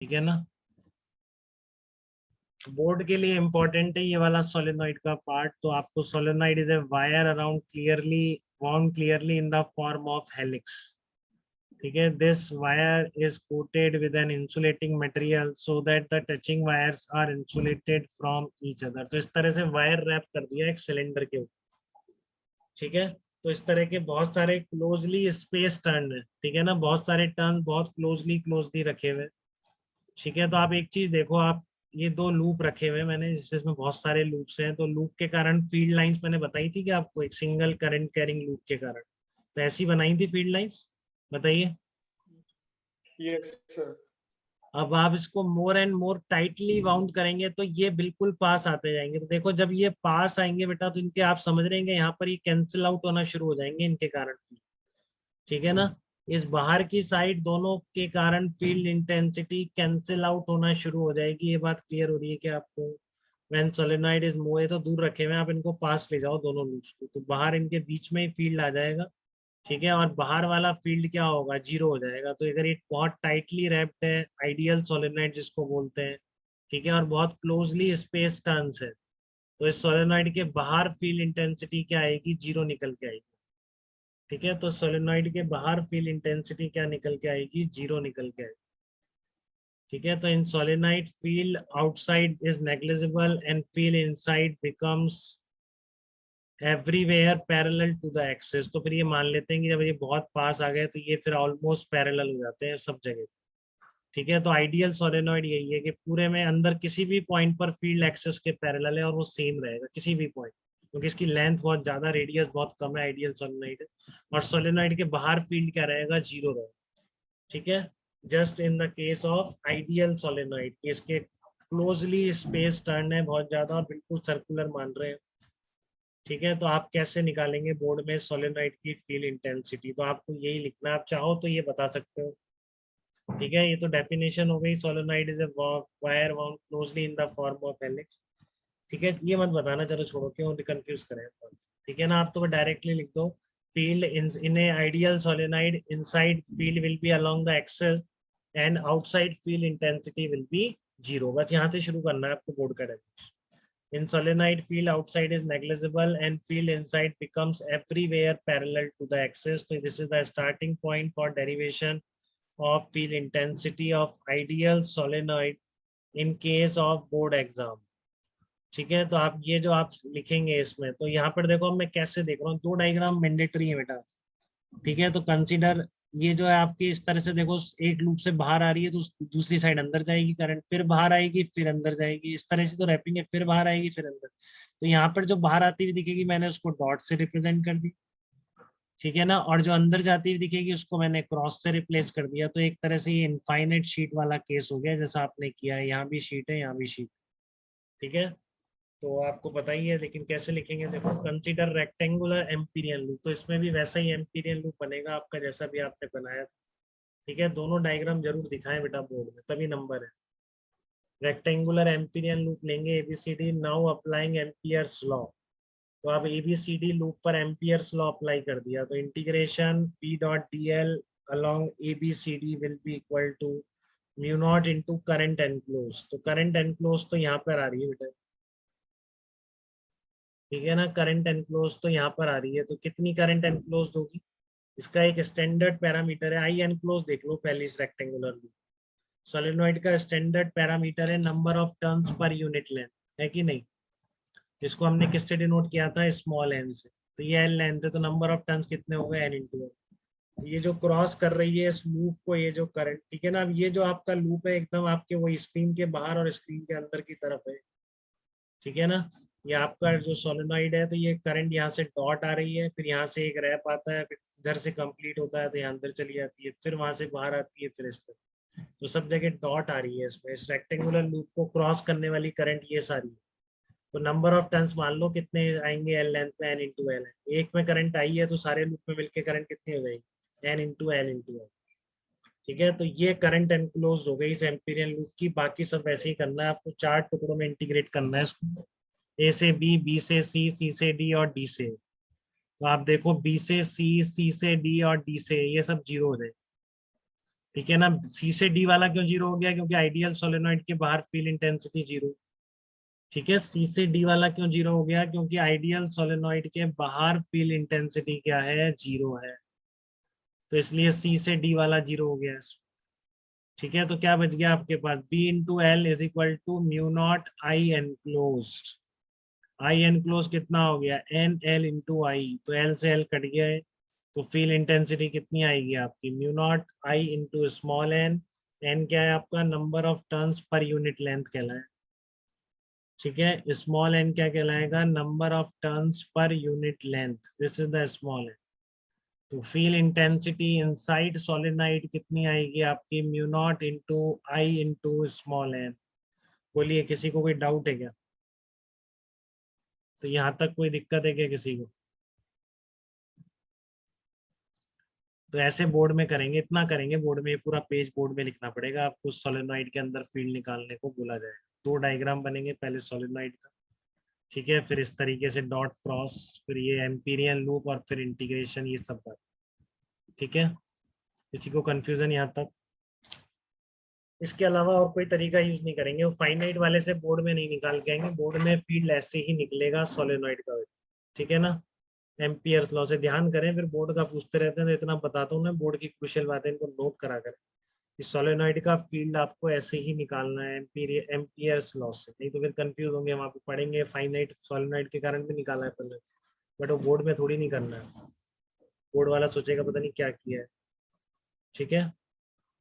ठीक है ना। बोर्ड के लिए इंपॉर्टेंट है ये वाला सोलेनॉइड का पार्ट। तो आपको solenoid is a wire around clearly wound clearly in the form of helix. ठीक है, this wire is coated with an insulating material so that the touching wires are insulated from each other. तो इस तरह से wire rap कर दिया एक cylinder के ऊपर। ठीक है, तो इस तरह के बहुत सारे क्लोजली स्पेस टर्न है। ठीक है ना, बहुत सारे टर्न बहुत क्लोजली रखे हुए। ठीक है, तो आप एक चीज देखो, आप ये दो लूप रखे हुए मैंने जिसमें बहुत सारे लूप्स हैं। तो लूप के कारण फील्ड लाइंस मैंने बताई थी कि आपको एक सिंगल करंट कैरिंग लूप के कारण, तो ऐसी बनाई थी फील्ड लाइंस, बताइए। Yes sir. अब आप इसको more and more tightly bound करेंगे तो ये बिल्कुल पास आते जाएंगे। तो देखो जब ये पास आएंगे बेटा तो इनके आप समझ रहे हैं यहाँ पर ये कैंसिल आउट होना शुरू हो जाएंगे इनके कारण। ठीक है ना, इस बाहर की साइड दोनों के कारण फील्ड इंटेंसिटी कैंसिल आउट होना शुरू हो जाएगी। ये बात क्लियर हो रही है कि आपको। व्हेन सोलेनॉइड इज मूव, ये तो दूर रखे हुए आप इनको पास ले जाओ दोनों लूप्स को, तो बाहर इनके बीच में ही फील्ड आ जाएगा। ठीक है, और बाहर वाला फील्ड क्या होगा, जीरो हो जाएगा। तो अगर ये बहुत टाइटली रैप्ड है, आइडियल सोलेनॉइड जिसको बोलते हैं, ठीक है, और बहुत क्लोजली स्पेस टर्न्स है, तो इस सोलेनॉइड के बाहर फील्ड इंटेंसिटी क्या आएगी, जीरो निकल के आएगी। ठीक है, तो सोलेनॉइड के बाहर फील्ड इंटेंसिटी क्या निकल के आएगी, जीरो निकल के आएगी। ठीक है, तो in solenoid field outside is negligible and field inside becomes everywhere parallel to the axis. तो फिर ये मान लेते हैं कि जब ये बहुत पास आ गए तो ये फिर ऑलमोस्ट पैरेलल हो जाते हैं सब जगह। ठीक है, तो आइडियल सोलेनॉइड यही है कि पूरे में अंदर किसी भी पॉइंट पर फील्ड एक्सिस के पैरेलल है और वो सेम रहेगा किसी भी पॉइंट, क्योंकि इसकी लेंथ बहुत ज्यादा, रेडियस बहुत कम है आइडियल सोलेनॉइड। और सोलेनॉइड के बाहर फील्ड क्या रहेगा, जीरो रहेगा। ठीक है, just in the case of ideal solenoid, इसके क्लोजली स्पेस टर्न है बहुत ज्यादा और बिल्कुल सर्कुलर मान रहे हैं। ठीक है, तो आप कैसे निकालेंगे बोर्ड में सोलेनॉइड की फील्ड इंटेंसिटी, तो आपको यही लिखना है। आप चाहो तो ये बता सकते हो। ठीक है, ये तो डेफिनेशन हो गई, solenoid is a wire wound closely in the form of helix. ठीक है, ये मत बताना, चलो छोड़ो, क्यों कंफ्यूज करें। ठीक है ना, आप तो डायरेक्टली लिख दो, field in a ideal solenoid inside field will be along the axis and outside field intensity will be zero. बस यहाँ से शुरू करना है आपको बोर्ड का definition. In solenoid, field outside is negligible and field inside becomes everywhere parallel to the axis. So this is the starting point for derivation of field intensity of ideal solenoid in case of board exam. ठीक है, तो आप ये जो आप लिखेंगे इसमें, तो यहाँ पर देखो मैं कैसे देख रहा हूँ, दो डायग्राम मैंडेटरी है बेटा। ठीक है, तो कंसीडर ये जो है आपकी इस तरह से देखो, एक लूप से बाहर आ रही है तो दूसरी साइड अंदर जाएगी करंट, फिर बाहर आएगी फिर अंदर जाएगी, इस तरह से तो रैपिंग है, फिर बाहर आएगी फिर अंदर। तो यहाँ पर जो बाहर आती हुई दिखेगी मैंने उसको डॉट से रिप्रेजेंट कर दी। ठीक है ना, और जो अंदर जाती हुई दिखेगी उसको मैंने क्रॉस से रिप्लेस कर दिया। तो एक तरह से ये इनफाइनाइट शीट वाला केस हो गया जैसा आपने किया है, यहाँ भी शीट है यहाँ भी शीट। ठीक है, तो आपको पता ही है, लेकिन कैसे लिखेंगे देखो, कंसीडर रेक्टेंगुलर एम्पीरियल लूप, तो इसमें भी वैसा ही एम्पीरियल लूप बनेगा आपका जैसा भी आपने बनाया था। ठीक है, दोनों डायग्राम जरूर दिखाएं बेटा बोर्ड में, तभी नंबर है। रेक्टेंगुलर एम्पीरियल लूप लेंगे ABCD, now applying Ampere's law. तो आप एबीसीडी लूप पर एम्पियर्स लॉ अप्लाई कर दिया, तो integration p dot d l along ABCD will be equal to mu naught into current enclose. तो करंट एनक्लोज तो यहाँ पर आ रही है बेटा, ठीक है ना, करंट एनक्लोज तो यहाँ पर आ रही है। तो कितनी करंट एनक्लोज होगी, इसका एक स्टैंडर्ड पैरामीटर है, आई एनक्लोज देख लो पहले इस रेक्टेंगुलर लूप। सोलेनॉइड का स्टैंडर्ड पैरामीटर है number of turns per unit length, है कि नहीं, जिसको हमने किससे डिनोट किया था, स्मॉल एन से। तो ये एल लेंथ है, तो नंबर ऑफ टर्न्स कितने हो गए, एन इंटू एन। तो ये जो क्रॉस कर रही है इस लूप को, ये जो करंट, ठीक है ना, अब ये जो आपका लूप है एकदम आपके वो स्क्रीन के बाहर और स्क्रीन के अंदर की तरफ है। ठीक है ना, ये आपका जो सोलेनॉइड है, तो ये करंट यहाँ से डॉट आ रही है, फिर यहाँ से एक रैप आता है, फिर इधर से कंप्लीट होता है तो यहाँ अंदर चली जाती है, फिर वहां से बाहर आती है, फिर इस तरह। तो सब जगह डॉट आ रही है इसमें, इस रेक्टेंगुलर लूप को क्रॉस करने वाली करंट ये सारी है। तो नंबर ऑफ टर्न्स मान लो कितने आएंगे, एल लेंथ में एन इंटू एल है, एक में करंट आई है तो सारे लूप में मिलकर करंट कितनी हो जाएगी, n into l into l. ठीक है, तो ये करंट एनक्लोज हो गई इस एम्पीरियल लूप की। बाकी सब वैसे ही करना है आपको, चार टुकड़ों में इंटीग्रेट करना है इसको, ए से बी, बी से सी से डी और डी से। तो आप देखो बी से सी से डी और डी से, ये सब जीरो हो जाए। ठीक है ना। सी से डी वाला क्यों जीरो हो गया, क्योंकि आइडियल सोलेनोइड के बाहर फील्ड इंटेंसिटी जीरो। ठीक है, सी से डी वाला क्यों जीरो हो गया, क्योंकि आइडियल सोलेनोइड के बाहर फील्ड इंटेंसिटी क्या है, जीरो है, तो इसलिए सी से डी वाला जीरो हो गया। ठीक है, तो क्या बच गया आपके पास, B into L is equal to mu not I enclosed. I enclose कितना हो गया, एन एल इंटू आई, तो एल से एल कट गया है, तो फील्ड इंटेंसिटी कितनी आएगी आपकी, mu not I into small n. N क्या है आपका, number of turns per unit length कहलाए। ठीक है, स्मॉल एन क्या कहलाएगा, number of turns per unit length, this is the small n. तो फील्ड इंटेंसिटी इनसाइड सोलेनाइड कितनी आएगी आपकी, mu naught into I into small n. बोलिए, किसी को कोई डाउट है क्या, तो यहाँ तक कोई दिक्कत है क्या किसी को। तो ऐसे बोर्ड में करेंगे, इतना करेंगे बोर्ड में, पूरा पेज बोर्ड में लिखना पड़ेगा आपको, सोलेनोइड के अंदर फील्ड निकालने को बोला जाएगा। दो डायग्राम बनेंगे, पहले सोलेनोइड का, ठीक है, फिर इस तरीके से डॉट क्रॉस, फिर ये एम्पीरियन लूप, और फिर इंटीग्रेशन, ये सब बात। ठीक है, किसी को कंफ्यूजन यहाँ तक। इसके अलावा और कोई तरीका यूज नहीं करेंगे, वो फाइनाइट वाले से बोर्ड में नहीं निकाल के आएंगे, बोर्ड में फील्ड ऐसे ही निकलेगा सोलेनोइड का। ठीक है ना, एम्पियर्स लॉ से ध्यान करें, फिर बोर्ड का पूछते रहते हैं तो इतना बताता हूँ ना, बोर्ड की क्रूशियल बातें इनको नोट करा करें। इस सोलेनोइड का फील्ड आपको ऐसे ही निकालना है एम्पियर्स लॉ से, नहीं तो फिर कंफ्यूज होंगे, हम आपको पढ़ेंगे फाइनाइट सोलेनोइड के कारण भी निकाला है पहले, बट वो बोर्ड में थोड़ी नहीं करना है, बोर्ड वाला सोचेगा पता नहीं क्या किया है। ठीक है।